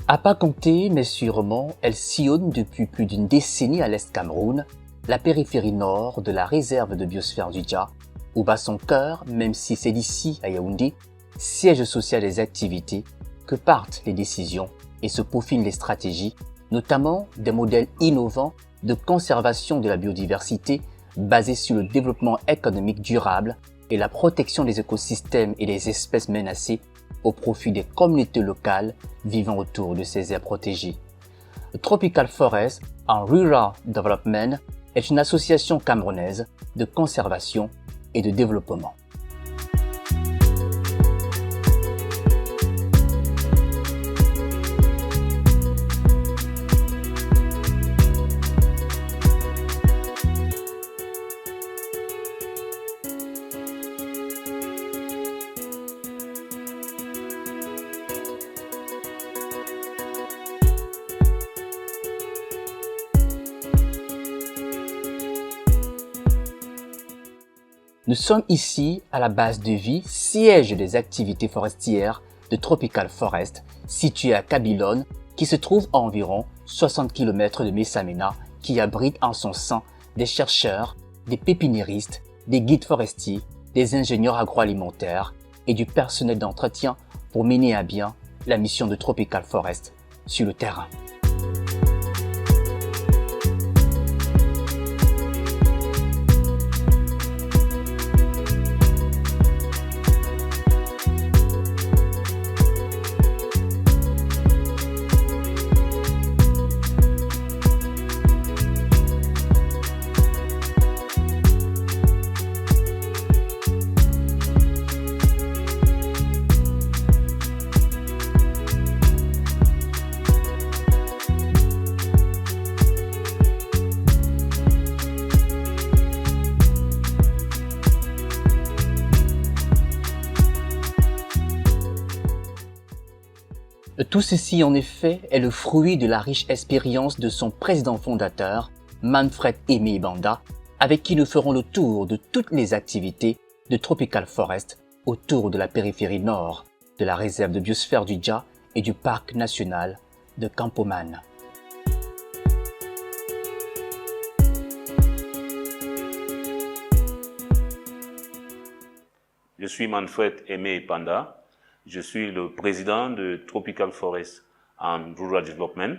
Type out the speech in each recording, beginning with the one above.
À pas compter, mais sûrement, elle sillonne depuis plus d'une décennie à l'Est Cameroun, la périphérie nord de la réserve de biosphère du Dja, où bat son cœur, même si c'est d'ici, à Yaoundé, siège social des activités, que partent les décisions et se peaufinent les stratégies, notamment des modèles innovants de conservation de la biodiversité basés sur le développement économique durable et la protection des écosystèmes et des espèces menacées au profit des communautés locales vivant autour de ces aires protégées. Tropical Forest and Rural Development est une association camerounaise de conservation et de développement. Nous sommes ici à la base de vie, siège des activités forestières de Tropical Forest, situé à Kabilone, qui se trouve à environ 60 km de Messamena, qui abrite en son sein des chercheurs, des pépiniéristes, des guides forestiers, des ingénieurs agroalimentaires et du personnel d'entretien pour mener à bien la mission de Tropical Forest sur le terrain. Tout ceci, en effet, est le fruit de la riche expérience de son président fondateur, Manfred Aimé Banda, avec qui nous ferons le tour de toutes les activités de Tropical Forest autour de la périphérie nord de la réserve de biosphère du Dja et du parc national de Campoman. Je suis Manfred Aimé Banda. Je suis le président de Tropical Forest and Rural Development.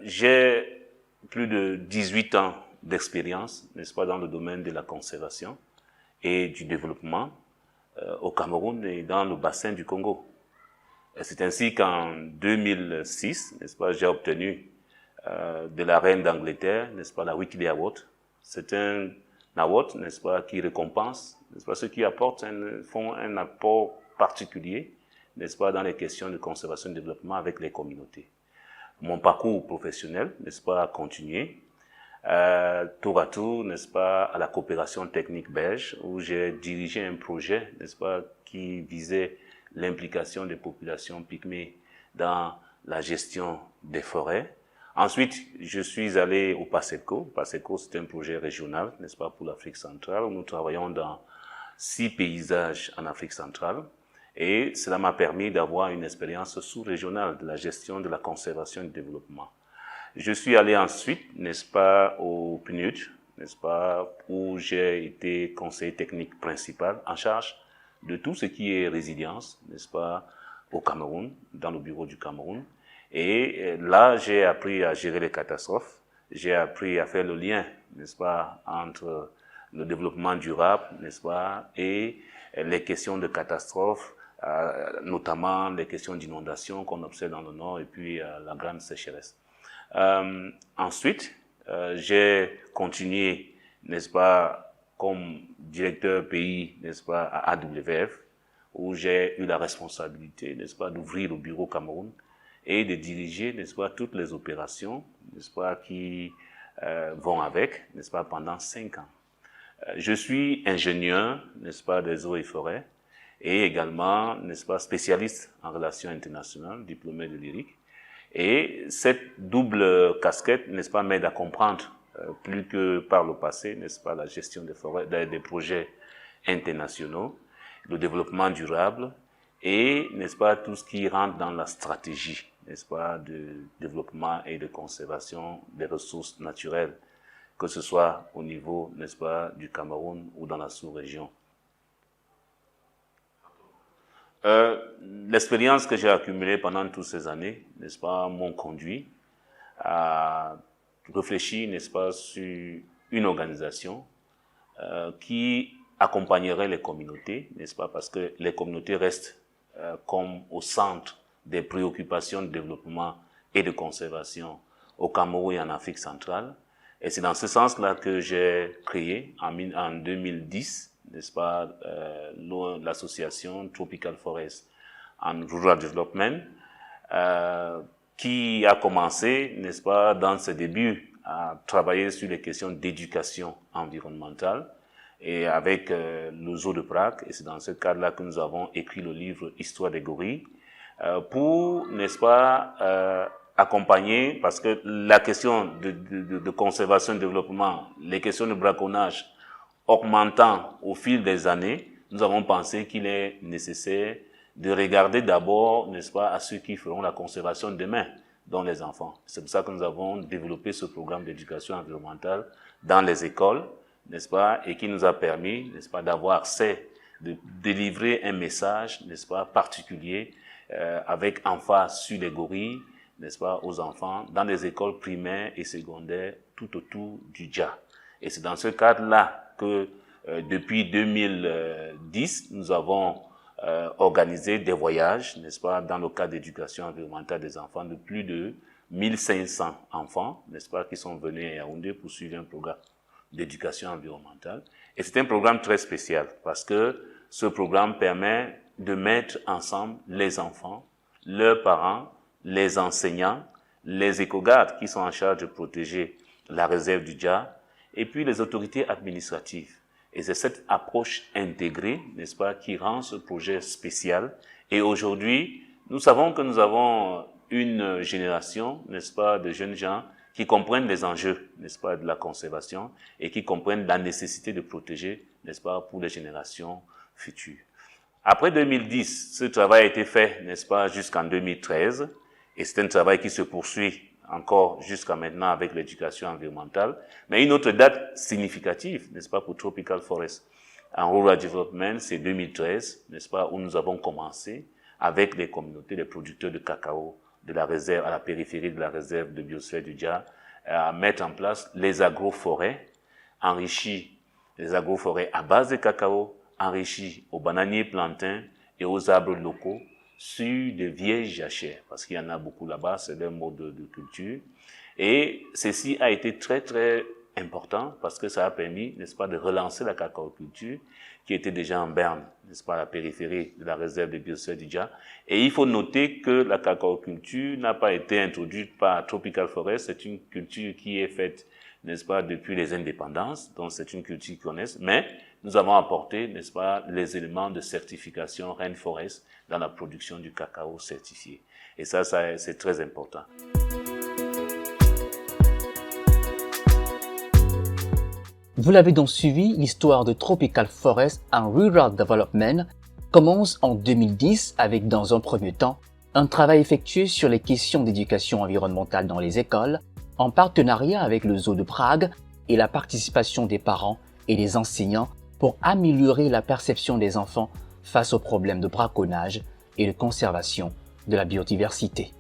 J'ai plus de 18 ans d'expérience, n'est-ce pas, dans le domaine de la conservation et du développement au Cameroun et dans le bassin du Congo. C'est ainsi qu'en 2006, n'est-ce pas, j'ai obtenu de la reine d'Angleterre, n'est-ce pas, la Whitley Award. C'est un award, n'est-ce pas, qui récompense, n'est-ce pas, ceux qui font un apport particulier, n'est-ce pas, dans les questions de conservation et de développement avec les communautés. Mon parcours professionnel, n'est-ce pas, a continué, tour à tour, n'est-ce pas, à la coopération technique belge, où j'ai dirigé un projet, n'est-ce pas, qui visait l'implication des populations pygmées dans la gestion des forêts. Ensuite, je suis allé au PASECO. PASECO, c'est un projet régional, n'est-ce pas, pour l'Afrique centrale, où nous travaillons dans 6 paysages en Afrique centrale. Et cela m'a permis d'avoir une expérience sous-régionale de la gestion de la conservation et du développement. Je suis allé ensuite, n'est-ce pas, au PNUD, n'est-ce pas, où j'ai été conseiller technique principal en charge de tout ce qui est résilience, n'est-ce pas, au Cameroun, dans le bureau du Cameroun. Et là, j'ai appris à gérer les catastrophes, j'ai appris à faire le lien, n'est-ce pas, entre le développement durable, n'est-ce pas, et les questions de catastrophes, notamment les questions d'inondation qu'on observe dans le nord et puis la grande sécheresse. Ensuite, j'ai continué, n'est-ce pas, comme directeur pays, n'est-ce pas, à AWF, où j'ai eu la responsabilité, n'est-ce pas, d'ouvrir le bureau Cameroun et de diriger, n'est-ce pas, toutes les opérations, n'est-ce pas, qui vont avec, n'est-ce pas, pendant 5 ans. Je suis ingénieur, n'est-ce pas, des eaux et forêts, et également, n'est-ce pas, spécialiste en relations internationales, diplômé de l'IRIC. Et cette double casquette, n'est-ce pas, m'aide à comprendre plus que par le passé, n'est-ce pas, la gestion des forêts, des projets internationaux, le développement durable et, n'est-ce pas, tout ce qui rentre dans la stratégie, n'est-ce pas, de développement et de conservation des ressources naturelles, que ce soit au niveau, n'est-ce pas, du Cameroun ou dans la sous-région. L'expérience que j'ai accumulée pendant toutes ces années, n'est-ce pas, m'ont conduit à réfléchir, n'est-ce pas, sur une organisation qui accompagnerait les communautés, n'est-ce pas, parce que les communautés restent comme au centre des préoccupations de développement et de conservation au Cameroun et en Afrique centrale. Et c'est dans ce sens-là que j'ai créé en 2010, n'est-ce pas, l'association Tropical Forest and Rural Development, qui a commencé, n'est-ce pas, dans ses débuts à travailler sur les questions d'éducation environnementale et avec le zoo de Prague. Et c'est dans ce cadre-là que nous avons écrit le livre Histoire des gorilles pour, n'est-ce pas, accompagner, parce que la question de conservation et de développement, les questions de braconnage augmentant au fil des années, nous avons pensé qu'il est nécessaire de regarder d'abord, n'est-ce pas, à ceux qui feront la conservation demain, dont les enfants. C'est pour ça que nous avons développé ce programme d'éducation environnementale dans les écoles, n'est-ce pas, et qui nous a permis, n'est-ce pas, d'avoir de délivrer un message, n'est-ce pas, particulier, avec emphase sur les gorilles, n'est-ce pas, aux enfants, dans les écoles primaires et secondaires, tout autour du Dja. Et c'est dans ce cadre-là que, depuis 2010, nous avons organisé des voyages, n'est-ce pas, dans le cadre d'éducation environnementale des enfants, de plus de 1500 enfants, n'est-ce pas, qui sont venus à Yaoundé pour suivre un programme d'éducation environnementale. Et c'est un programme très spécial, parce que ce programme permet de mettre ensemble les enfants, leurs parents, les enseignants, les éco-gardes qui sont en charge de protéger la réserve du Dja, et puis les autorités administratives. Et c'est cette approche intégrée, n'est-ce pas, qui rend ce projet spécial. Et aujourd'hui, nous savons que nous avons une génération, n'est-ce pas, de jeunes gens qui comprennent les enjeux, n'est-ce pas, de la conservation et qui comprennent la nécessité de protéger, n'est-ce pas, pour les générations futures. Après 2010, ce travail a été fait, n'est-ce pas, jusqu'en 2013. Et c'est un travail qui se poursuit encore jusqu'à maintenant avec l'éducation environnementale. Mais une autre date significative, n'est-ce pas, pour Tropical Forest en Rural Development, c'est 2013, n'est-ce pas, où nous avons commencé avec les communautés, les producteurs de cacao de la réserve, à la périphérie de la réserve de biosphère du Dja, à mettre en place les agroforêts enrichis, les agroforêts à base de cacao, enrichis aux bananiers plantains et aux arbres locaux, sur des vieilles jachères, parce qu'il y en a beaucoup là-bas, c'est leur mode de culture. Et ceci a été très, très important, parce que ça a permis, n'est-ce pas, de relancer la cacaoculture, qui était déjà en berne, n'est-ce pas, à la périphérie de la réserve de biosphère du Dja. Et il faut noter que la cacaoculture n'a pas été introduite par Tropical Forest, c'est une culture qui est faite, n'est-ce pas, depuis les indépendances, donc c'est une culture qu'ils connaissent, mais nous avons apporté, n'est-ce pas, les éléments de certification Rainforest dans la production du cacao certifié. Et ça c'est très important. Vous l'avez donc suivi, l'histoire de Tropical Forest and Rural Development commence en 2010 avec, dans un premier temps, un travail effectué sur les questions d'éducation environnementale dans les écoles, en partenariat avec le zoo de Prague et la participation des parents et des enseignants pour améliorer la perception des enfants face aux problèmes de braconnage et de conservation de la biodiversité.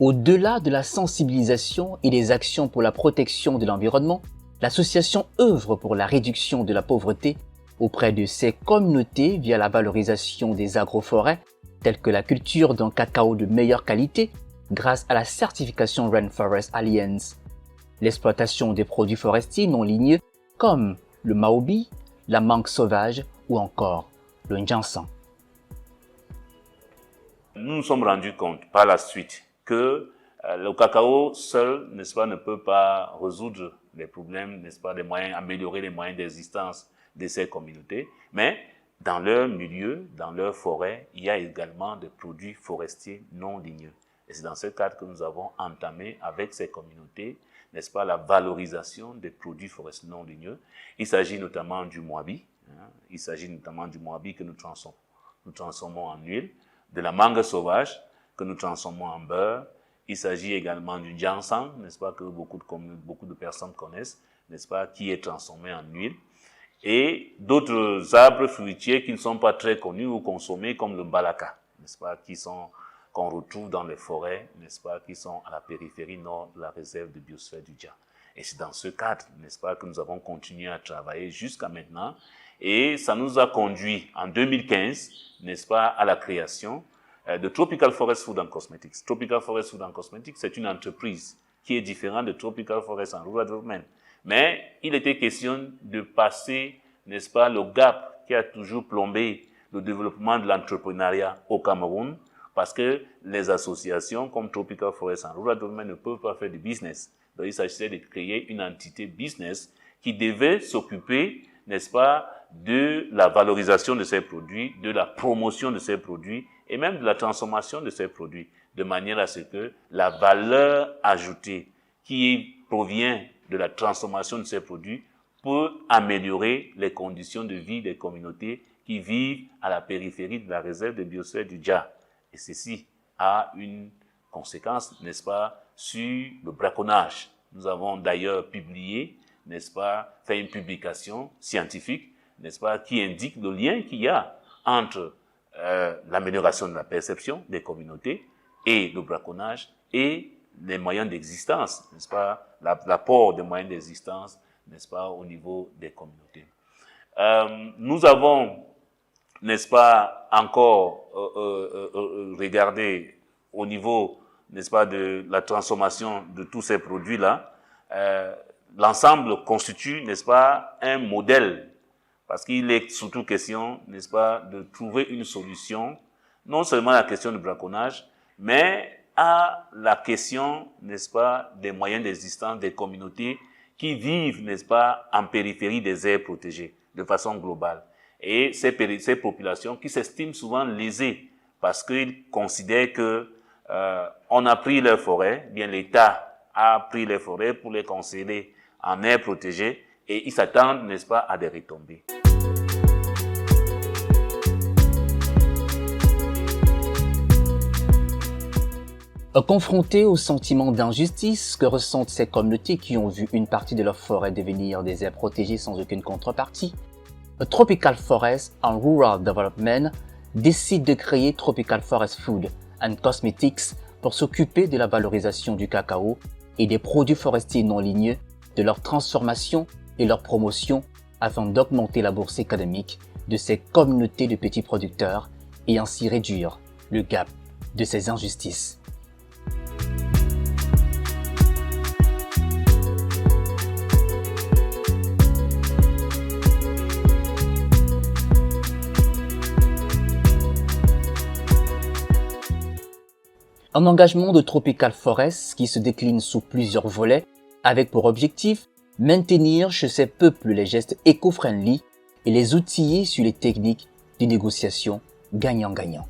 Au-delà de la sensibilisation et des actions pour la protection de l'environnement, l'association œuvre pour la réduction de la pauvreté auprès de ses communautés via la valorisation des agroforêts, telles que la culture d'un cacao de meilleure qualité grâce à la certification Rainforest Alliance, l'exploitation des produits forestiers non ligneux comme le maobi, la mangue sauvage ou encore le njansan. Nous nous sommes rendus compte par la suite que le cacao seul, n'est-ce pas, ne peut pas résoudre les problèmes, n'est-ce pas, améliorer les moyens d'existence de ces communautés, mais dans leur milieu, dans leur forêt, il y a également des produits forestiers non ligneux. Et c'est dans ce cadre que nous avons entamé avec ces communautés, n'est-ce pas, la valorisation des produits forestiers non ligneux. Il s'agit notamment du moabi, il s'agit notamment du moabi que nous transformons en huile, de la mangue sauvage que nous transformons en beurre. Il s'agit également du njansan, n'est-ce pas, que beaucoup de personnes connaissent, n'est-ce pas, qui est transformé en huile. Et d'autres arbres fruitiers qui ne sont pas très connus ou consommés, comme le balaka, n'est-ce pas, qu'on retrouve dans les forêts, n'est-ce pas, qui sont à la périphérie nord de la réserve de biosphère du Dja. Et c'est dans ce cadre, n'est-ce pas, que nous avons continué à travailler jusqu'à maintenant. Et ça nous a conduit en 2015, n'est-ce pas, à la création de Tropical Forest Food and Cosmetics. Tropical Forest Food and Cosmetics, c'est une entreprise qui est différente de Tropical Forest and Rural Development. Mais il était question de passer, n'est-ce pas, le gap qui a toujours plombé le développement de l'entrepreneuriat au Cameroun, parce que les associations comme Tropical Forest and Rural Development ne peuvent pas faire du business. Donc il s'agissait de créer une entité business qui devait s'occuper, n'est-ce pas, de la valorisation de ces produits, de la promotion de ces produits et même de la transformation de ces produits, de manière à ce que la valeur ajoutée qui provient de la transformation de ces produits peut améliorer les conditions de vie des communautés qui vivent à la périphérie de la réserve de biosphère du Dja. Et ceci a une conséquence, n'est-ce pas, sur le braconnage. Nous avons d'ailleurs publié, n'est-ce pas, fait une publication scientifique, n'est-ce pas, qui indique le lien qu'il y a entre l'amélioration de la perception des communautés et le braconnage et les moyens d'existence, n'est-ce pas, l'apport des moyens d'existence, n'est-ce pas, au niveau des communautés. Nous avons, n'est-ce pas, encore regardé au niveau, n'est-ce pas, de la transformation de tous ces produits-là. L'ensemble constitue, n'est-ce pas, un modèle, parce qu'il est surtout question, n'est-ce pas, de trouver une solution, non seulement à la question du braconnage, mais à la question, n'est-ce pas, des moyens d'existence des communautés qui vivent, n'est-ce pas, en périphérie des aires protégées, de façon globale. Et ces populations qui s'estiment souvent lésées parce qu'ils considèrent que on a pris leurs forêts, bien l'État a pris les forêts pour les conserver en aires protégées et ils s'attendent, n'est-ce pas, à des retombées. Confrontés au sentiment d'injustice que ressentent ces communautés qui ont vu une partie de leur forêt devenir des aires protégées sans aucune contrepartie, Tropical Forest and Rural Development décide de créer Tropical Forest Food and Cosmetics pour s'occuper de la valorisation du cacao et des produits forestiers non ligneux, de leur transformation et leur promotion afin d'augmenter la bourse économique de ces communautés de petits producteurs et ainsi réduire le gap de ces injustices. Un engagement de Tropical Forest qui se décline sous plusieurs volets avec pour objectif maintenir chez ces peuples les gestes éco-friendly et les outiller sur les techniques de négociation gagnant-gagnant.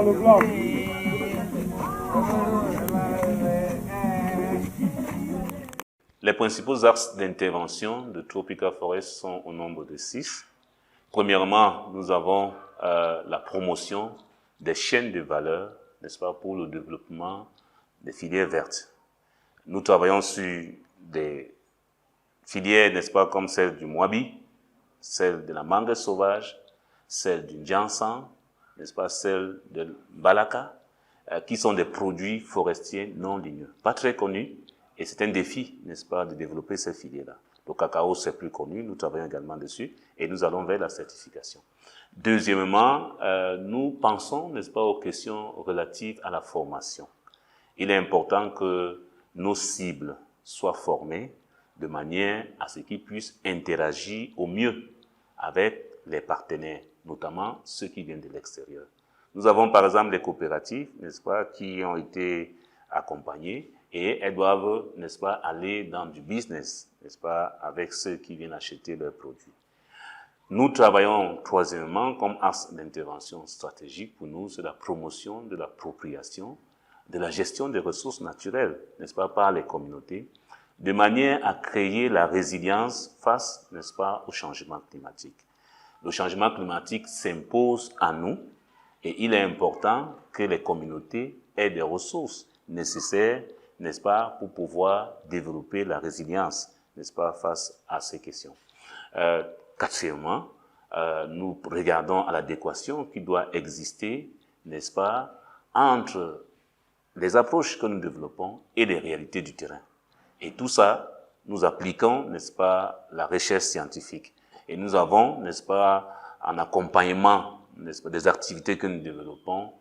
Le blanc. Les principaux axes d'intervention de Tropical Forest sont au nombre de 6. Premièrement, nous avons la promotion des chaînes de valeur, n'est-ce pas, pour le développement des filières vertes. Nous travaillons sur des filières, n'est-ce pas, comme celle du moabi, celle de la mangue sauvage, celle du Jansan, n'est-ce pas, celle de Balaka, qui sont des produits forestiers non ligneux. Pas très connus, et c'est un défi, n'est-ce pas, de développer ces filières-là. Le cacao, c'est plus connu, nous travaillons également dessus, et nous allons vers la certification. Deuxièmement, nous pensons, n'est-ce pas, aux questions relatives à la formation. Il est important que nos cibles soient formées de manière à ce qu'ils puissent interagir au mieux avec les partenaires, notamment ceux qui viennent de l'extérieur. Nous avons par exemple les coopératives, n'est-ce pas, qui ont été accompagnées et elles doivent, n'est-ce pas, aller dans du business, n'est-ce pas, avec ceux qui viennent acheter leurs produits. Nous travaillons troisièmement comme axe d'intervention stratégique pour nous, c'est la promotion de l'appropriation, de la gestion des ressources naturelles, n'est-ce pas, par les communautés, de manière à créer la résilience face, n'est-ce pas, au changement climatique. Le changement climatique s'impose à nous et il est important que les communautés aient des ressources nécessaires, n'est-ce pas, pour pouvoir développer la résilience, n'est-ce pas, face à ces questions. Quatrièmement, nous regardons à l'adéquation qui doit exister, n'est-ce pas, entre les approches que nous développons et les réalités du terrain. Et tout ça, nous appliquons, n'est-ce pas, la recherche scientifique. Et nous avons, n'est-ce pas, en accompagnement, n'est-ce pas, des activités que nous développons,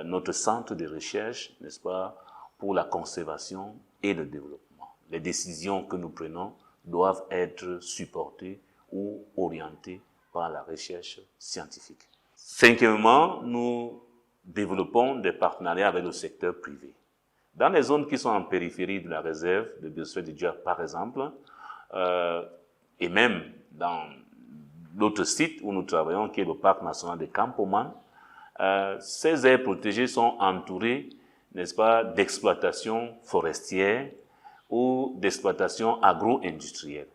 notre centre de recherche, n'est-ce pas, pour la conservation et le développement. Les décisions que nous prenons doivent être supportées ou orientées par la recherche scientifique. Cinquièmement, nous développons des partenariats avec le secteur privé. Dans les zones qui sont en périphérie de la réserve de biosphère du Dja, par exemple, et même dans l'autre site où nous travaillons, qui est le parc national de Campoman, ces aires protégées sont entourées, n'est-ce pas, d'exploitations forestières ou d'exploitations agro-industrielles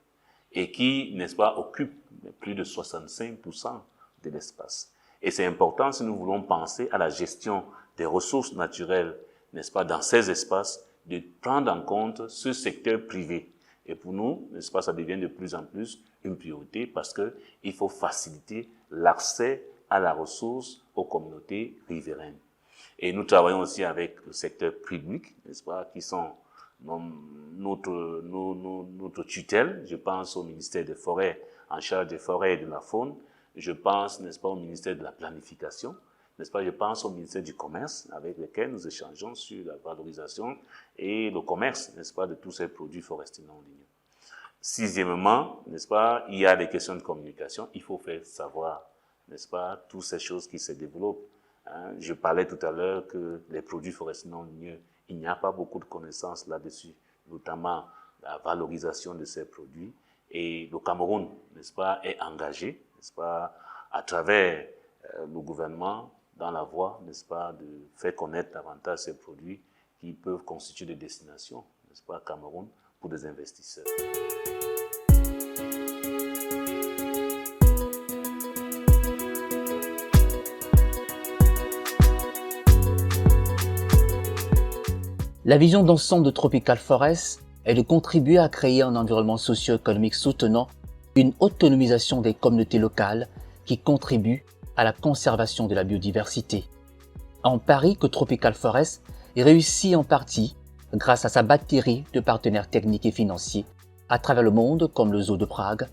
et qui, n'est-ce pas, occupent plus de 65% de l'espace. Et c'est important si nous voulons penser à la gestion des ressources naturelles, n'est-ce pas, dans ces espaces, de prendre en compte ce secteur privé. Et pour nous, n'est-ce pas, ça devient de plus en plus une priorité parce qu'il faut faciliter l'accès à la ressource aux communautés riveraines. Et nous travaillons aussi avec le secteur public, n'est-ce pas, qui sont notre tutelle. Je pense au ministère des Forêts, en charge des forêts et de la faune. Je pense, n'est-ce pas, au ministère de la Planification. N'est-ce pas, je pense au ministère du Commerce, avec lequel nous échangeons sur la valorisation et le commerce, n'est-ce pas, de tous ces produits forestiers non ligneux. Sixièmement, n'est-ce pas, il y a des questions de communication. Il faut faire savoir, n'est-ce pas, toutes ces choses qui se développent. Je parlais tout à l'heure que les produits forestiers non ligneux, il n'y a pas beaucoup de connaissances là-dessus, notamment la valorisation de ces produits. Et le Cameroun, n'est-ce pas, est engagé, n'est-ce pas, à travers le gouvernement dans la voie, n'est-ce pas, de faire connaître davantage ces produits qui peuvent constituer des destinations, n'est-ce pas, Cameroun, pour des investisseurs. La vision d'ensemble de Tropical Forest est de contribuer à créer un environnement socio-économique soutenant une autonomisation des communautés locales qui contribuent à la conservation de la biodiversité. On parie que Tropical Forest réussit en partie grâce à sa batterie de partenaires techniques et financiers à travers le monde comme le Zoo de Prague,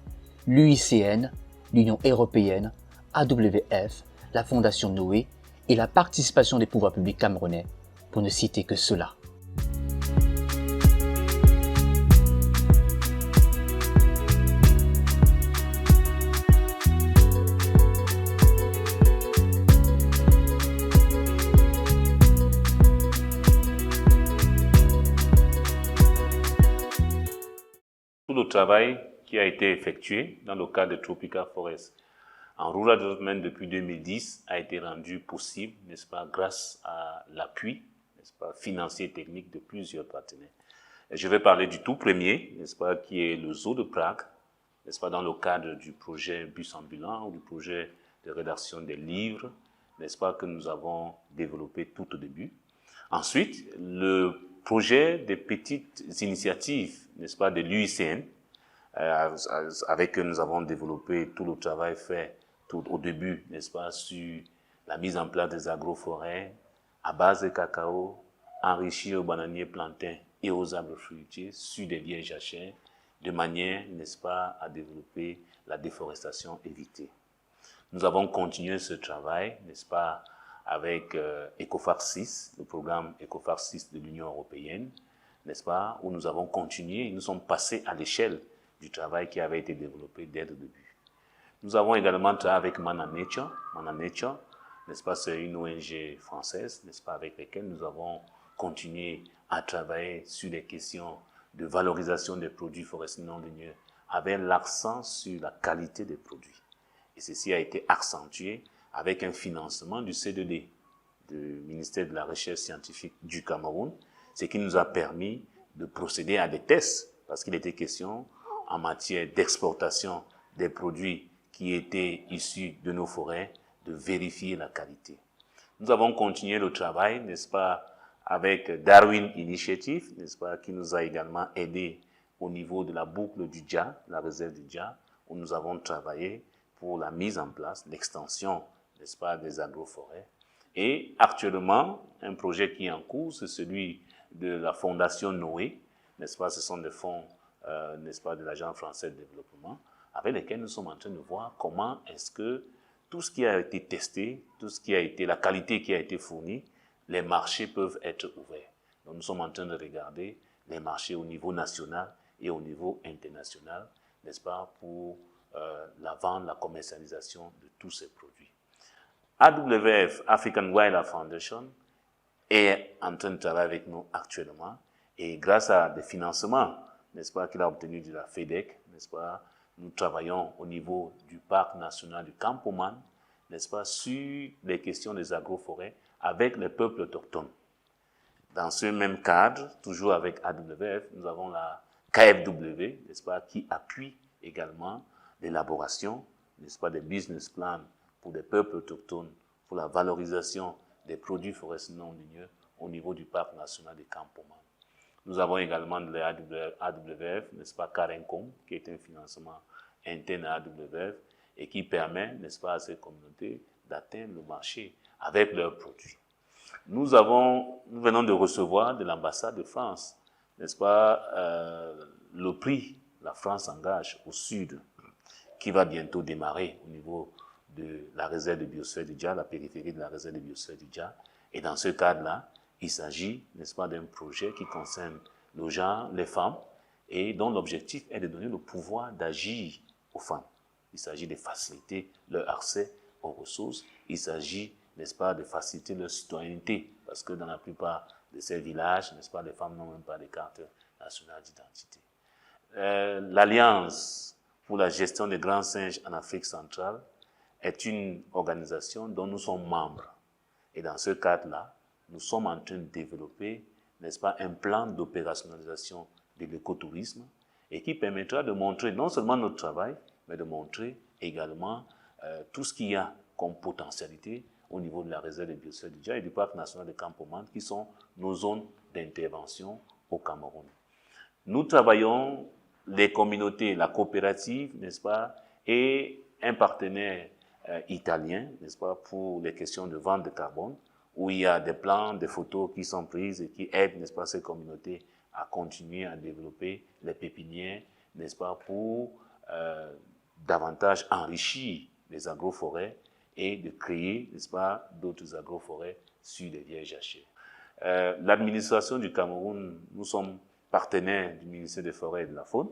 l'UICN, l'Union européenne, AWF, la Fondation Noé et la participation des pouvoirs publics camerounais, pour ne citer que cela. Le travail qui a été effectué dans le cadre de Tropical Forest en Rural Development depuis 2010 a été rendu possible, n'est-ce pas, grâce à l'appui, n'est-ce pas, financier et technique de plusieurs partenaires. Et je vais parler du tout premier, n'est-ce pas, qui est le Zoo de Prague, n'est-ce pas, dans le cadre du projet Bus ambulant ou du projet de rédaction des livres, n'est-ce pas, que nous avons développé tout au début. Ensuite, le projet des petites initiatives, n'est-ce pas, de l'UICN, Avec eux, nous avons développé tout le travail fait au début, n'est-ce pas, sur la mise en place des agroforêts à base de cacao, enrichis aux bananiers plantains et aux arbres fruitiers sur des vieilles jachères, de manière, n'est-ce pas, à développer la déforestation évitée. Nous avons continué ce travail, n'est-ce pas, avec EcoFar 6, le programme EcoFar 6 de l'Union européenne, n'est-ce pas, où nous avons continué, nous sommes passés à l'échelle du travail qui avait été développé dès le début. Nous avons également travaillé avec Mana Nature, n'est-ce pas, c'est une ONG française, n'est-ce pas, avec laquelle nous avons continué à travailler sur les questions de valorisation des produits forestiers non ligneux, avec l'accent sur la qualité des produits. Et ceci a été accentué avec un financement du C2D, du ministère de la Recherche scientifique du Cameroun, ce qui nous a permis de procéder à des tests, parce qu'il était question en matière d'exportation des produits qui étaient issus de nos forêts, de vérifier la qualité. Nous avons continué le travail, n'est-ce pas, avec Darwin Initiative, n'est-ce pas, qui nous a également aidé au niveau de la boucle du Dja, la réserve du Dja, où nous avons travaillé pour la mise en place, l'extension, n'est-ce pas, des agroforêts. Et actuellement, un projet qui est en cours, c'est celui de la Fondation Noé, n'est-ce pas, ce sont des fonds, n'est-ce pas, de l'Agence française de développement, avec lesquels nous sommes en train de voir comment est-ce que tout ce qui a été testé, tout ce qui a été, la qualité qui a été fournie, les marchés peuvent être ouverts. Donc nous sommes en train de regarder les marchés au niveau national et au niveau international, n'est-ce pas, pour la vente, la commercialisation de tous ces produits. AWF, African Wildlife Foundation, est en train de travailler avec nous actuellement et grâce à des financements, n'est-ce pas, qu'il a obtenu de la FEDEC, n'est-ce pas, nous travaillons au niveau du parc national du Campoman, n'est-ce pas, sur les questions des agroforêts avec les peuples autochtones. Dans ce même cadre, toujours avec AWF, nous avons la KFW, n'est-ce pas, qui appuie également l'élaboration, n'est-ce pas, des business plans pour des peuples autochtones, pour la valorisation des produits forestiers non ligneux au niveau du parc national du Campoman. Nous avons également de l'AWF, n'est-ce pas, Karencom, qui est un financement interne à AWF et qui permet, n'est-ce pas, à ces communautés d'atteindre le marché avec leurs produits. Nous venons de recevoir de l'ambassade de France, n'est-ce pas, le prix La France engage au sud, qui va bientôt démarrer au niveau de la réserve de biosphère du Dja, la périphérie de la réserve de biosphère du Dja. Et dans ce cadre-là, il s'agit, n'est-ce pas, d'un projet qui concerne le genre, les femmes, et dont l'objectif est de donner le pouvoir d'agir aux femmes. Il s'agit de faciliter leur accès aux ressources. Il s'agit, n'est-ce pas, de faciliter leur citoyenneté, parce que dans la plupart de ces villages, n'est-ce pas, les femmes n'ont même pas de carte nationale d'identité. L'Alliance pour la gestion des grands singes en Afrique centrale est une organisation dont nous sommes membres. Et dans ce cadre-là, nous sommes en train de développer, n'est-ce pas, un plan d'opérationnalisation de l'écotourisme et qui permettra de montrer non seulement notre travail, mais de montrer également tout ce qu'il y a comme potentialité au niveau de la réserve de biosphère du Dja et du parc national de Campoman, qui sont nos zones d'intervention au Cameroun. Nous travaillons les communautés, la coopérative, n'est-ce pas, et un partenaire italien, n'est-ce pas, pour les questions de vente de carbone, où il y a des plans, des photos qui sont prises et qui aident, n'est-ce pas, ces communautés à continuer à développer les pépinières, n'est-ce pas, pour davantage enrichir les agroforêts et de créer, n'est-ce pas, d'autres agroforêts sur les vieilles jachères. L'administration du Cameroun, nous sommes partenaires du ministère des Forêts et de la Faune.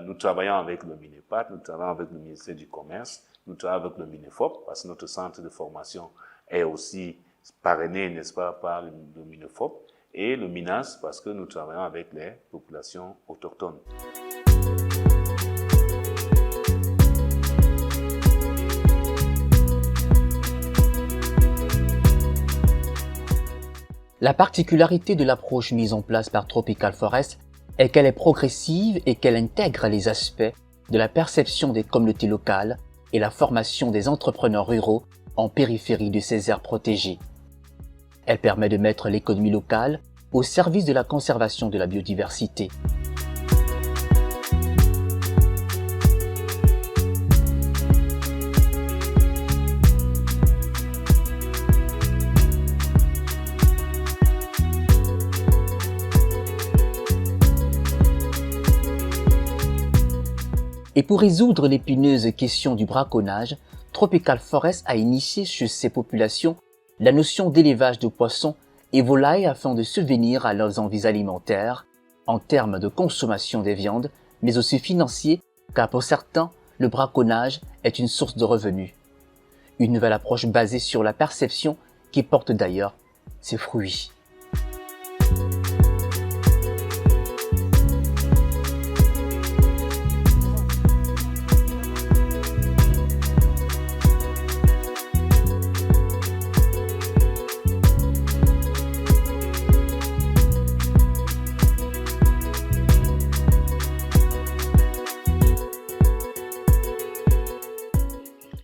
Nous travaillons avec le MINEPAT, nous travaillons avec le ministère du Commerce, nous travaillons avec le MINEFOP, parce que notre centre de formation est aussi parrainé, n'est-ce pas, par le MINEFOP, et le MINAS, parce que nous travaillons avec les populations autochtones. La particularité de l'approche mise en place par Tropical Forest est qu'elle est progressive et qu'elle intègre les aspects de la perception des communautés locales et la formation des entrepreneurs ruraux en périphérie de ces aires protégées. Elle permet de mettre l'économie locale au service de la conservation de la biodiversité. Et pour résoudre l'épineuse question du braconnage, Tropical Forest a initié chez ses populations la notion d'élevage de poissons et volailles afin de subvenir à leurs envies alimentaires en termes de consommation des viandes, mais aussi financiers, car pour certains, le braconnage est une source de revenus. Une nouvelle approche basée sur la perception qui porte d'ailleurs ses fruits.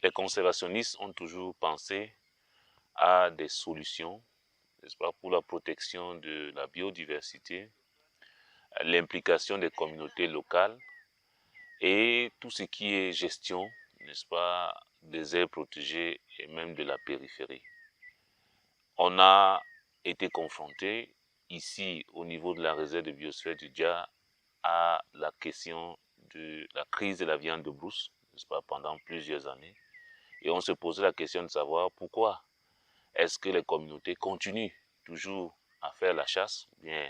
Les conservationnistes ont toujours pensé à des solutions, n'est-ce pas, pour la protection de la biodiversité, l'implication des communautés locales et tout ce qui est gestion, n'est-ce pas, des aires protégées et même de la périphérie. On a été confronté ici au niveau de la réserve de biosphère du Dja à la question de la crise de la viande de brousse, n'est-ce pas, pendant plusieurs années. Et on se posait la question de savoir pourquoi est-ce que les communautés continuent toujours à faire la chasse, bien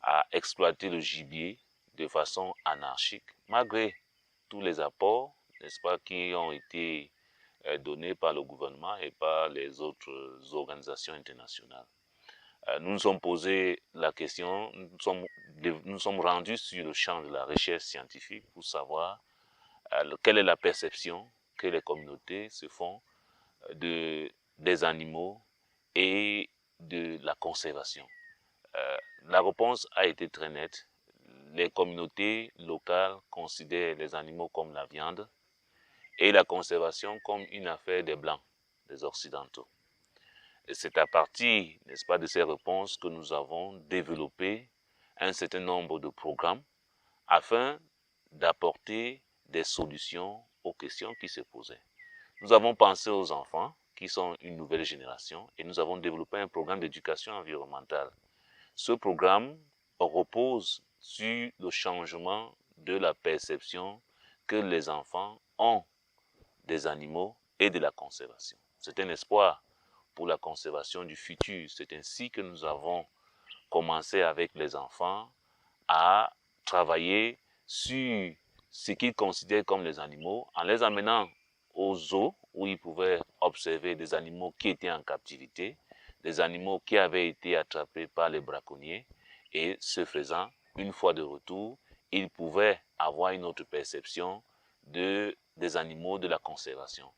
à exploiter le gibier de façon anarchique, malgré tous les apports, n'est-ce pas, qui ont été donnés par le gouvernement et par les autres organisations internationales. Nous nous sommes posé la question, nous sommes rendus sur le champ de la recherche scientifique pour savoir quelle est la perception que les communautés se font des animaux et de la conservation. La réponse a été très nette. Les communautés locales considèrent les animaux comme la viande et la conservation comme une affaire des Blancs, des Occidentaux. Et c'est à partir, n'est-ce pas, de ces réponses que nous avons développé un certain nombre de programmes afin d'apporter des solutions aux questions qui se posaient. Nous avons pensé aux enfants, qui sont une nouvelle génération, et nous avons développé un programme d'éducation environnementale. Ce programme repose sur le changement de la perception que les enfants ont des animaux et de la conservation. C'est un espoir pour la conservation du futur. C'est ainsi que nous avons commencé avec les enfants à travailler sur ce qu'ils considèrent comme les animaux en les amenant aux zoos où ils pouvaient observer des animaux qui étaient en captivité, des animaux qui avaient été attrapés par les braconniers et ce faisant, une fois de retour, ils pouvaient avoir une autre perception des animaux de la conservation.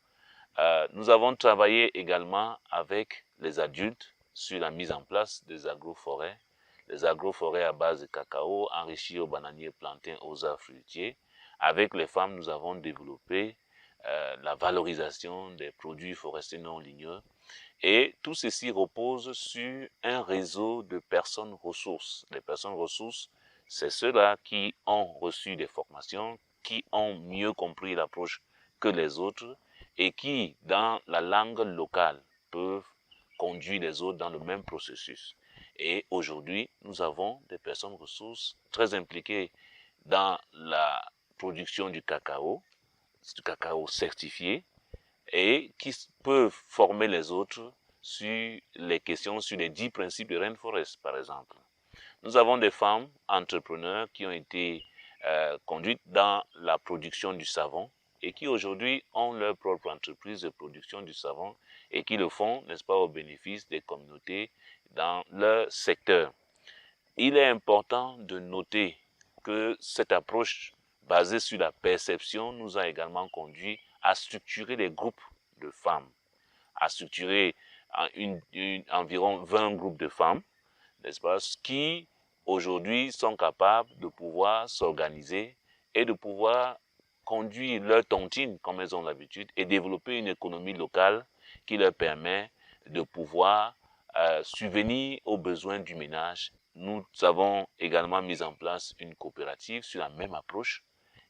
Nous avons travaillé également avec les adultes sur la mise en place des agroforêts, les agroforêts à base de cacao enrichis aux bananiers, plantains, aux arbres fruitiers. Avec les femmes, nous avons développé la valorisation des produits forestiers non ligneux. Et tout ceci repose sur un réseau de personnes ressources. Les personnes ressources, c'est ceux-là qui ont reçu des formations, qui ont mieux compris l'approche que les autres et qui, dans la langue locale, peuvent conduire les autres dans le même processus. Et aujourd'hui, nous avons des personnes ressources très impliquées dans la production du cacao certifié, et qui peuvent former les autres sur les questions, sur les 10 principes de Rainforest, par exemple. Nous avons des femmes entrepreneurs qui ont été conduites dans la production du savon et qui aujourd'hui ont leur propre entreprise de production du savon et qui le font, n'est-ce pas, au bénéfice des communautés dans leur secteur. Il est important de noter que cette approche basée sur la perception nous a également conduit à structurer des groupes de femmes, à structurer environ 20 groupes de femmes, n'est-ce pas, qui aujourd'hui sont capables de pouvoir s'organiser et de pouvoir conduire leur tontine comme elles ont l'habitude et développer une économie locale qui leur permet de pouvoir subvenir aux besoins du ménage. Nous avons également mis en place une coopérative sur la même approche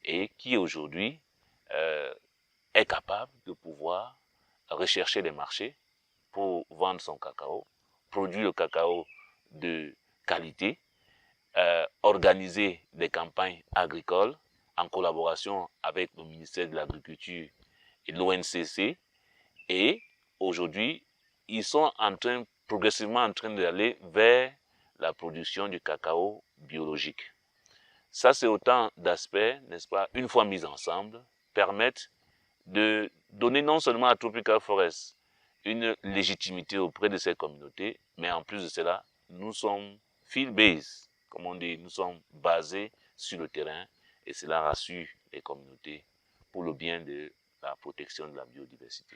et qui aujourd'hui est capable de pouvoir rechercher des marchés pour vendre son cacao, produire le cacao de qualité, organiser des campagnes agricoles en collaboration avec le ministère de l'Agriculture et l'ONCC. Et aujourd'hui, ils sont progressivement en train d'aller vers la production du cacao biologique. Ça, c'est autant d'aspects, n'est-ce pas, une fois mis ensemble, permettent de donner non seulement à Tropical Forest une légitimité auprès de ces communautés, mais en plus de cela, nous sommes field-based, comme on dit, nous sommes basés sur le terrain et cela rassure les communautés pour le bien de la protection de la biodiversité.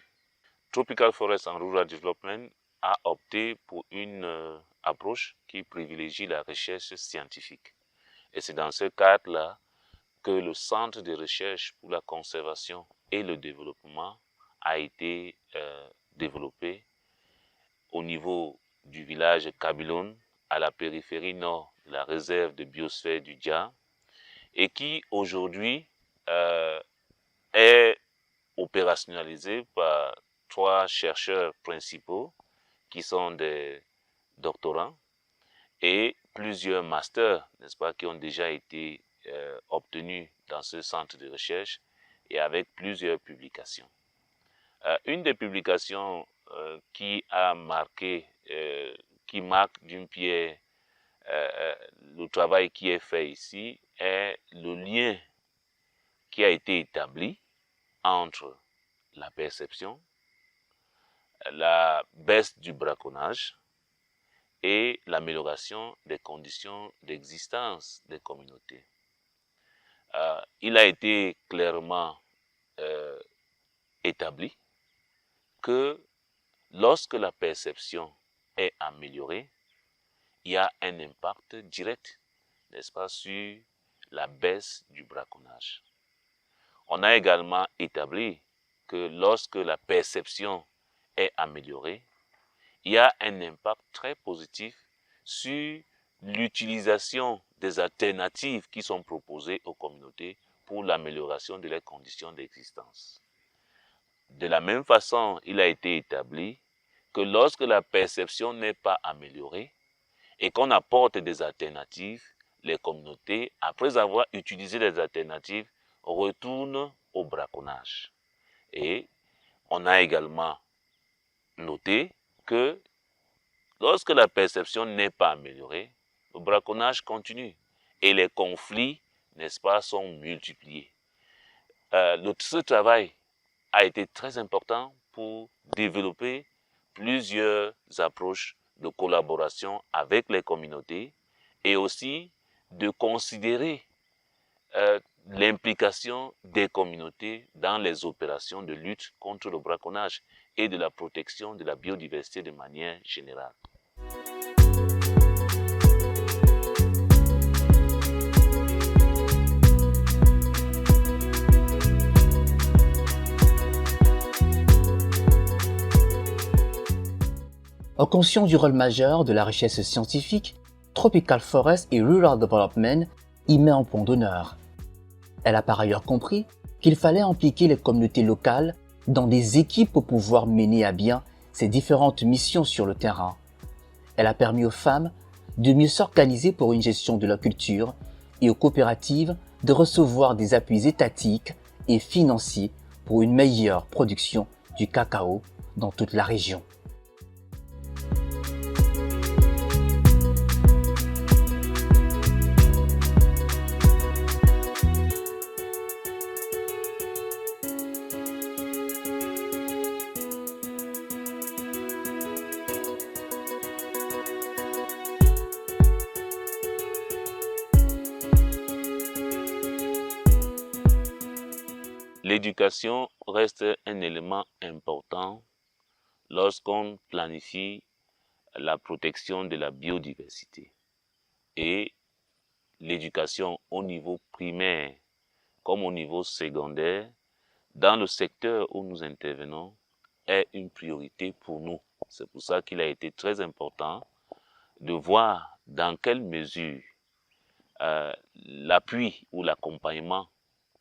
Tropical Forest and Rural Development a opté pour une approche qui privilégie la recherche scientifique. Et c'est dans ce cadre-là que le Centre de recherche pour la conservation et le développement a été développé au niveau du village Kabyloun, à la périphérie nord de la réserve de biosphère du Dja, et qui aujourd'hui est opérationnalisé par 3 chercheurs principaux qui sont des doctorants et plusieurs masters, n'est-ce pas, qui ont déjà été obtenus dans ce centre de recherche et avec plusieurs publications. Une des publications qui marque d'une pierre le travail qui est fait ici est le lien qui a été établi entre la perception, la baisse du braconnage et l'amélioration des conditions d'existence des communautés. Il a été clairement établi que lorsque la perception est améliorée, il y a un impact direct, n'est-ce pas, sur la baisse du braconnage. On a également établi que lorsque la perception est améliorée, il y a un impact très positif sur l'utilisation des alternatives qui sont proposées aux communautés pour l'amélioration de leurs conditions d'existence. De la même façon, il a été établi que lorsque la perception n'est pas améliorée et qu'on apporte des alternatives, les communautés, après avoir utilisé les alternatives, retournent au braconnage. Et on a également noté que lorsque la perception n'est pas améliorée, le braconnage continue et les conflits, n'est-ce pas, sont multipliés. Ce travail a été très important pour développer plusieurs approches de collaboration avec les communautés et aussi de considérer l'implication des communautés dans les opérations de lutte contre le braconnage et de la protection de la biodiversité de manière générale. Conscient du rôle majeur de la richesse scientifique, Tropical Forest et Rural Development y met un point d'honneur. Elle a par ailleurs compris qu'il fallait impliquer les communautés locales dans des équipes pour pouvoir mener à bien ces différentes missions sur le terrain. Elle a permis aux femmes de mieux s'organiser pour une gestion de la culture et aux coopératives de recevoir des appuis étatiques et financiers pour une meilleure production du cacao dans toute la région. L'éducation reste un élément important lorsqu'on planifie la protection de la biodiversité. Et l'éducation au niveau primaire comme au niveau secondaire, dans le secteur où nous intervenons, est une priorité pour nous. C'est pour ça qu'il a été très important de voir dans quelle mesure l'appui ou l'accompagnement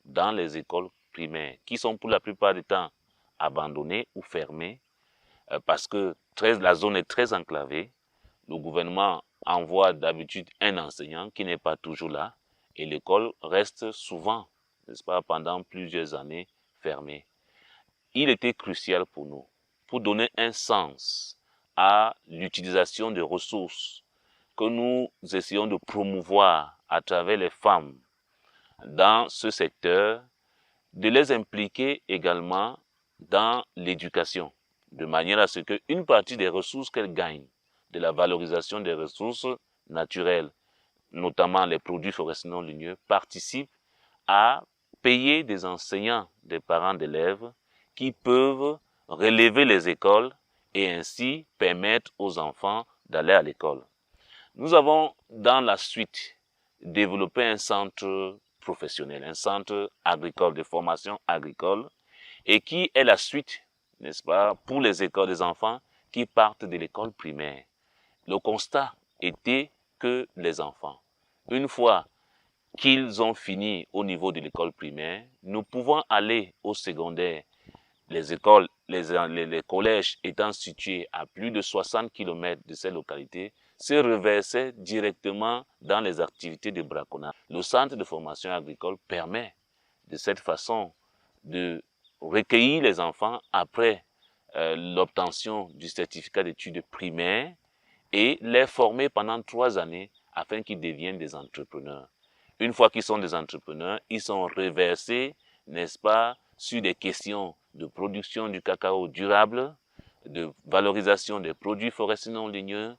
dans les écoles primaires, qui sont pour la plupart du temps abandonnées ou fermées, parce que la zone est très enclavée. Le gouvernement envoie d'habitude un enseignant qui n'est pas toujours là, et l'école reste souvent n'est-ce pas, pendant plusieurs années fermées. Il était crucial pour nous, pour donner un sens à l'utilisation des ressources que nous essayons de promouvoir à travers les femmes dans ce secteur, de les impliquer également dans l'éducation, de manière à ce qu'une partie des ressources qu'elles gagnent, de la valorisation des ressources naturelles, notamment les produits forestiers non ligneux, participent à payer des enseignants, des parents d'élèves, qui peuvent relever les écoles et ainsi permettre aux enfants d'aller à l'école. Nous avons dans la suite développé un centre professionnel, un centre agricole de formation agricole et qui est la suite, n'est-ce pas, pour les écoles des enfants qui partent de l'école primaire. Le constat était que les enfants, une fois qu'ils ont fini au niveau de l'école primaire, nous pouvons aller au secondaire. Les écoles, les collèges étant situés à plus de 60 km de ces localités, se reversaient directement dans les activités de braconnage. Le centre de formation agricole permet de cette façon de recueillir les enfants après l'obtention du certificat d'études primaires et les former pendant 3 années afin qu'ils deviennent des entrepreneurs. Une fois qu'ils sont des entrepreneurs, ils sont reversés, n'est-ce pas, sur des questions de production du cacao durable, de valorisation des produits forestiers non ligneux,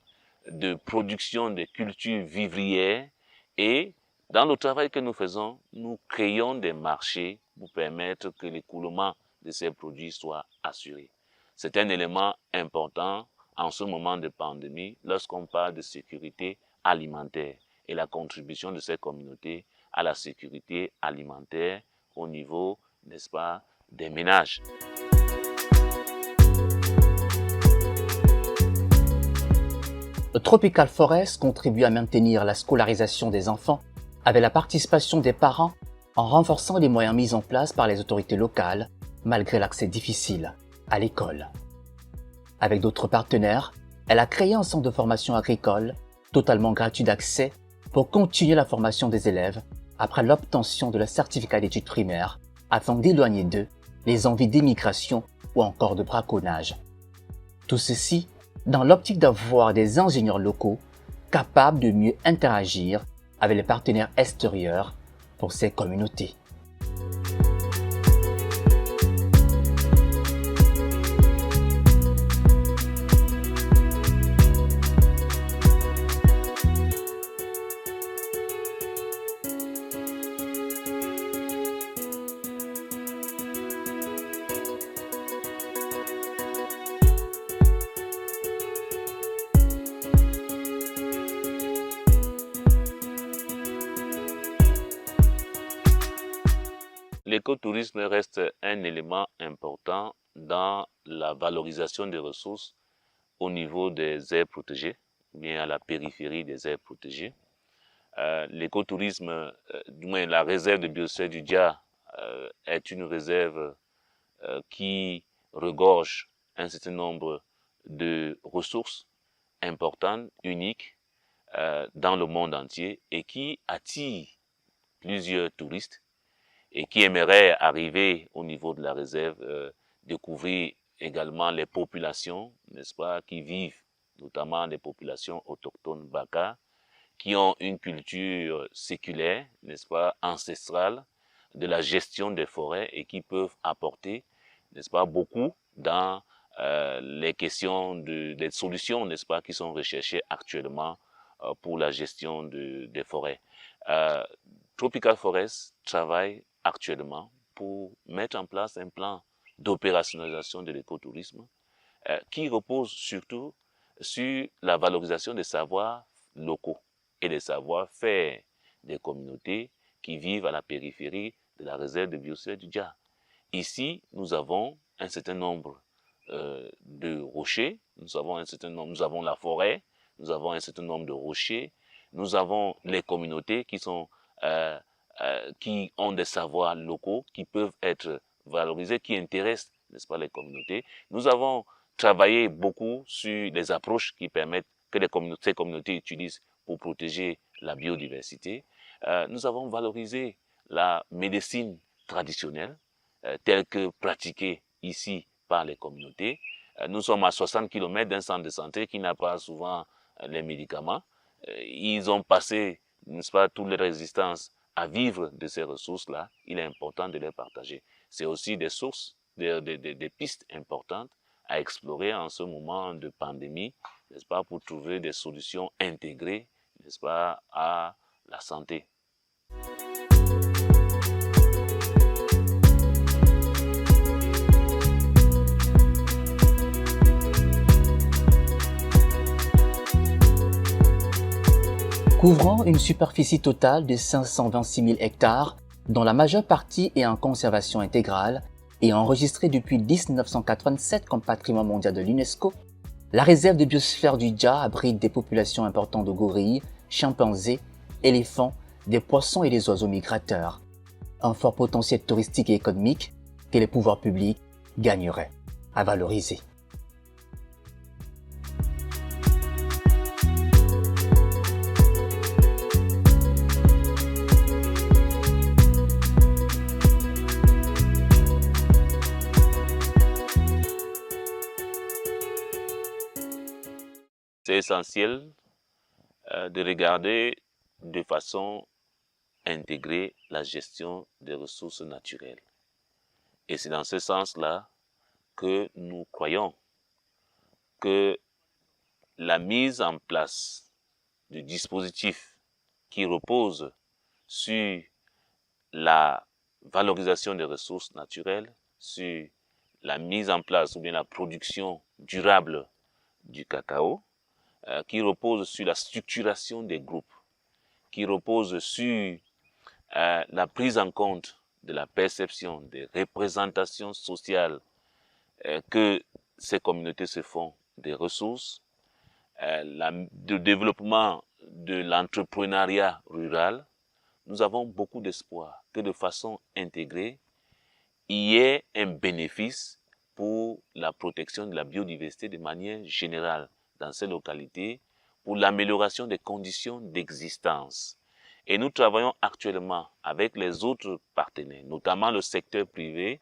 de production des cultures vivrières et dans le travail que nous faisons, nous créons des marchés pour permettre que l'écoulement de ces produits soit assuré. C'est un élément important en ce moment de pandémie lorsqu'on parle de sécurité alimentaire et la contribution de ces communautés à la sécurité alimentaire au niveau, n'est-ce pas, des ménages. Le Tropical Forest contribue à maintenir la scolarisation des enfants avec la participation des parents en renforçant les moyens mis en place par les autorités locales malgré l'accès difficile à l'école. Avec d'autres partenaires, elle a créé un centre de formation agricole totalement gratuit d'accès pour continuer la formation des élèves après l'obtention de leur certificat d'études primaires afin d'éloigner d'eux les envies d'émigration ou encore de braconnage. Tout ceci dans l'optique d'avoir des ingénieurs locaux capables de mieux interagir avec les partenaires extérieurs pour ces communautés. L'écotourisme reste un élément important dans la valorisation des ressources au niveau des aires protégées, bien à la périphérie des aires protégées. L'écotourisme, du moins la réserve de biosphère du Dja, est une réserve qui regorge un certain nombre de ressources importantes, uniques dans le monde entier et qui attire plusieurs touristes et qui aimeraient arriver au niveau de la réserve, découvrir également les populations, n'est-ce pas, qui vivent, notamment les populations autochtones Baka, qui ont une culture séculaire, n'est-ce pas, ancestrale, de la gestion des forêts et qui peuvent apporter, n'est-ce pas, beaucoup dans les questions des solutions, n'est-ce pas, qui sont recherchées actuellement pour la gestion des forêts. Tropical Forest travaille actuellement pour mettre en place un plan d'opérationnalisation de l'écotourisme qui repose surtout sur la valorisation des savoirs locaux et des savoir-faire des communautés qui vivent à la périphérie de la réserve de biosphère du Dja. Ici, nous avons un certain nombre de rochers, nous avons la forêt, nous avons un certain nombre de rochers, nous avons les communautés qui ont des savoirs locaux qui peuvent être valorisés, qui intéressent, n'est-ce pas, les communautés. Nous avons travaillé beaucoup sur les approches qui permettent que ces communautés utilisent pour protéger la biodiversité. Nous avons valorisé la médecine traditionnels, tels que pratiqués ici par les communautés. Nous sommes à 60 km d'un centre de santé qui n'a pas souvent les médicaments. Ils ont passé, n'est-ce pas, toutes les résistances à vivre de ces ressources-là. Il est important de les partager. C'est aussi des sources, des pistes importantes à explorer en ce moment de pandémie, n'est-ce pas, pour trouver des solutions intégrées, n'est-ce pas, à la santé. Couvrant une superficie totale de 526 000 hectares, dont la majeure partie est en conservation intégrale et enregistrée depuis 1987 comme patrimoine mondial de l'UNESCO, la réserve de biosphère du Dja abrite des populations importantes de gorilles, chimpanzés, éléphants, des poissons et des oiseaux migrateurs. Un fort potentiel touristique et économique que les pouvoirs publics gagneraient à valoriser. C'est essentiel de regarder de façon intégrée la gestion des ressources naturelles. Et c'est dans ce sens-là que nous croyons que la mise en place du dispositif qui repose sur la valorisation des ressources naturelles, sur la mise en place ou bien la production durable du cacao, qui repose sur la structuration des groupes, qui repose sur la prise en compte de la perception des représentations sociales que ces communautés se font des ressources, le développement de l'entrepreneuriat rural. Nous avons beaucoup d'espoir que de façon intégrée, il y ait un bénéfice pour la protection de la biodiversité de manière générale dans ces localités, pour l'amélioration des conditions d'existence. Et nous travaillons actuellement avec les autres partenaires, notamment le secteur privé,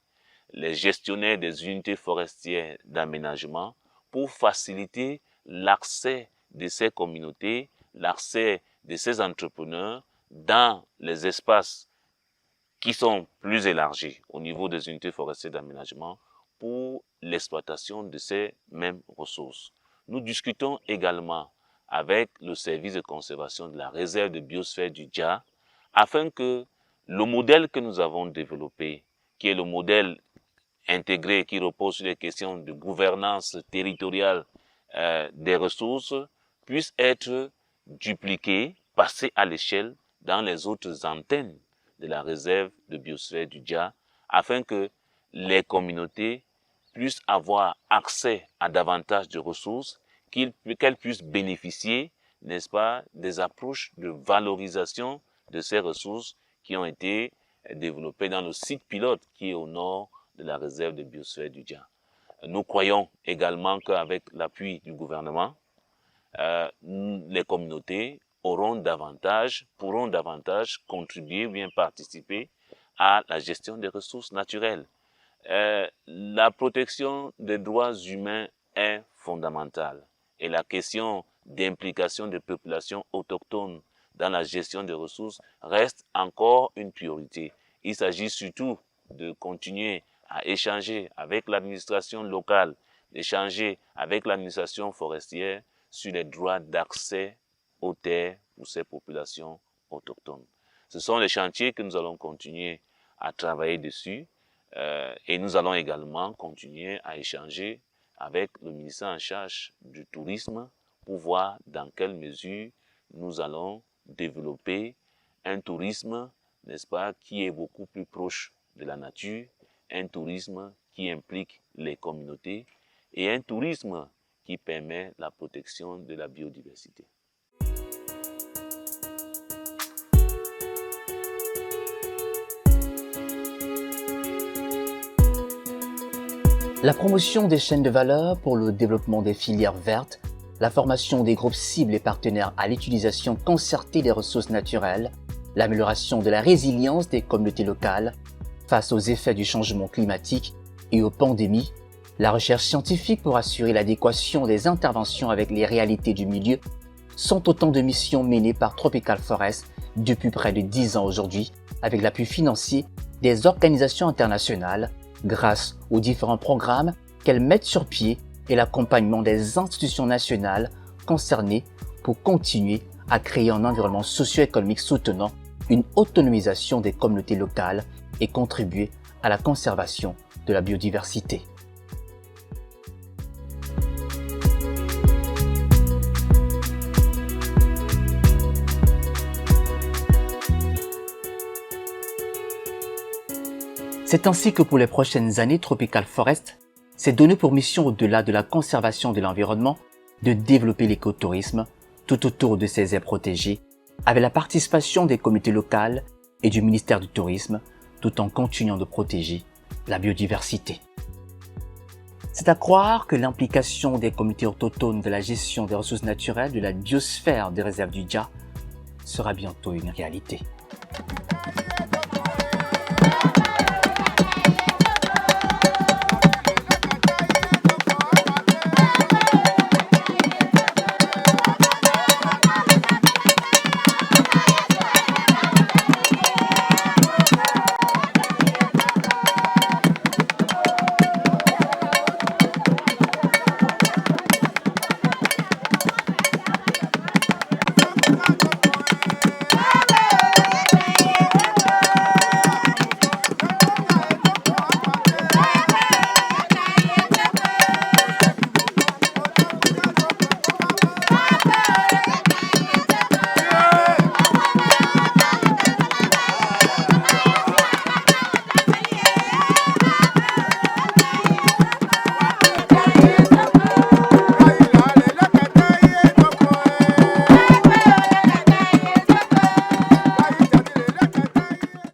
les gestionnaires des unités forestières d'aménagement, pour faciliter l'accès de ces communautés, l'accès de ces entrepreneurs dans les espaces qui sont plus élargis au niveau des unités forestières d'aménagement pour l'exploitation de ces mêmes ressources. Nous discutons également avec le service de conservation de la réserve de biosphère du Dja afin que le modèle que nous avons développé, qui est le modèle intégré qui repose sur les questions de gouvernance territoriale des ressources, puisse être dupliqué, passé à l'échelle dans les autres antennes de la réserve de biosphère du Dja afin que les communautés puissent avoir accès à davantage de ressources, qu'elles puissent bénéficier, n'est-ce pas, des approches de valorisation de ces ressources qui ont été développées dans le site pilote qui est au nord de la réserve de biosphère du Dja. Nous croyons également qu'avec l'appui du gouvernement, les communautés pourront davantage contribuer, bien participer à la gestion des ressources naturelles. La protection des droits humains est fondamentale et la question d'implication des populations autochtones dans la gestion des ressources reste encore une priorité. Il s'agit surtout de continuer à échanger avec l'administration locale, d'échanger avec l'administration forestière sur les droits d'accès aux terres pour ces populations autochtones. Ce sont les chantiers que nous allons continuer à travailler dessus. Et nous allons également continuer à échanger avec le ministère en charge du tourisme pour voir dans quelle mesure nous allons développer un tourisme, n'est-ce pas, qui est beaucoup plus proche de la nature, un tourisme qui implique les communautés et un tourisme qui permet la protection de la biodiversité. La promotion des chaînes de valeur pour le développement des filières vertes, la formation des groupes cibles et partenaires à l'utilisation concertée des ressources naturelles, l'amélioration de la résilience des communautés locales, face aux effets du changement climatique et aux pandémies, la recherche scientifique pour assurer l'adéquation des interventions avec les réalités du milieu sont autant de missions menées par Tropical Forest depuis près de 10 ans aujourd'hui, avec l'appui financier des organisations internationales grâce aux différents programmes qu'elles mettent sur pied et l'accompagnement des institutions nationales concernées pour continuer à créer un environnement socio-économique soutenant une autonomisation des communautés locales et contribuer à la conservation de la biodiversité. C'est ainsi que pour les prochaines années, Tropical Forest s'est donné pour mission, au-delà de la conservation de l'environnement, de développer l'écotourisme tout autour de ces aires protégées, avec la participation des communautés locales et du ministère du Tourisme, tout en continuant de protéger la biodiversité. C'est à croire que l'implication des communautés autochtones de la gestion des ressources naturelles de la biosphère des réserves du Dja sera bientôt une réalité.